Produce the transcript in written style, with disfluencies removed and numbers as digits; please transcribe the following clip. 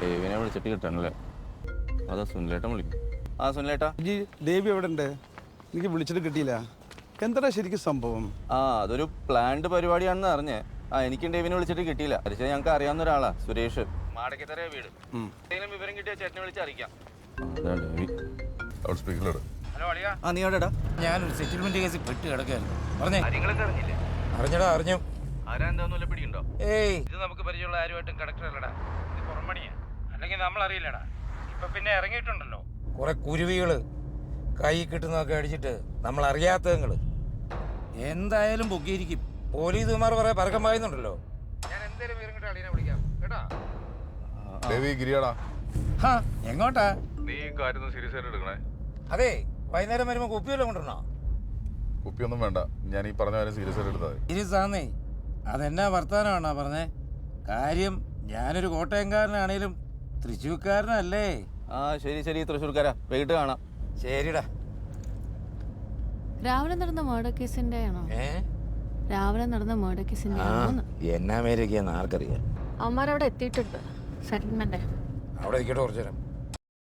ദേവിനെ വിളിച്ചിട്ട് കിട്ടണല്ലേ? അതാ സുനിലേട്ടൻ വിളിക്കും. ആ സുനിലേട്ടാ, ഈ ദേവി എവിടെ ഉണ്ട്? എനിക്ക് വിളിച്ചിട്ട് കിട്ടിയില്ല. എന്താ ശരിക്കും സംഭവം? അതൊരു പ്ലാൻഡ് പരിപാടിയാണെന്ന് അറിഞ്ഞേ. എനിക്കും ദേവിനെ വിളിച്ചിട്ട് കിട്ടിയില്ല. പരിചയം ഞങ്ങൾക്ക് അറിയാവുന്ന ഒരാളാ, സുരേഷ്. മാടക്കത്തറ വീട്. എന്തെങ്കിലും വിവരം കിട്ടിയ ചേട്ടനെ വിളിച്ച് അറിയിക്കാം. ഹലോ അളിയാ. നീ എവിടെടാ? ഞാനൊരു സെറ്റിൽമെന്റ് കേസിൽ പെട്ട് കിടക്കായിരുന്നു. പറഞ്ഞേ. അറിഞ്ഞടാ, അറിഞ്ഞു. ആരാ എന്താന്ന് പിടിയുണ്ടോ? ഏയ്, ഇത് നമുക്ക് പരിചയമുള്ള ആരുമായിട്ടും കണക്ടർ അല്ലടാ. ഇത് പുറംപണിയാ. അല്ലെങ്കിൽ നമ്മൾ അറിയില്ലടാ. ഇപ്പൊ പിന്നെ ഇറങ്ങിയിട്ടുണ്ടല്ലോ കുറെ കുരുവികള്, കൈ കിട്ടുന്നതൊക്കെ അടിച്ചിട്ട് നമ്മൾ അറിയാത്തങ്ങള്. എന്തായാലും പൊക്കിയിരിക്കും. പോലീസുമാർ കുറെ പരക്കം പായുന്നുണ്ടല്ലോ. ഞാൻ എന്തേലും വിവരം കിട്ടാ അളിയനെ വിളിക്കാം കേട്ടാ. എങ്ങോട്ടാ? നീ കാര്യം സീരിയസ് ആയിട്ട് എടുക്കണേ. അതെ, വൈകുന്നേരം വരുമ്പോ കുപ്പിവെല്ലാം കൊണ്ടുവരണോ? കുപ്പിയൊന്നും വേണ്ട, ഞാൻ ഈ പറഞ്ഞ കാര്യം സീരിയസ് ആയിട്ട് എടുത്താൽ സീരിയസ് ആന്നേ. അതെന്നാ വർത്താനമാണോ പറഞ്ഞേ? കാര്യം ഞാനൊരു കോട്ടയംകാരനാണേലും തൃശ്ശൂർക്കാരനല്ലേ. ശരി ശരി, തൃശ്ശൂർക്കാരാ. വൈകിട്ട് കാണാം. ശരിടാ. രാവിലെ നടന്ന മർഡർ കേസിന്റെ ആണോ? രാവിലെ നടന്ന മർഡർ കേസിന്റെ ആണോ? എന്നാ മേരൊക്കെയാന്ന് ആർക്കറിയാം. അവന്മാരവിടെ എത്തിയിട്ടുണ്ട്. സെറ്റിൽമെന്റ് അവിടെ ഇരിക്കട്ടെ കുറച്ചു നേരം.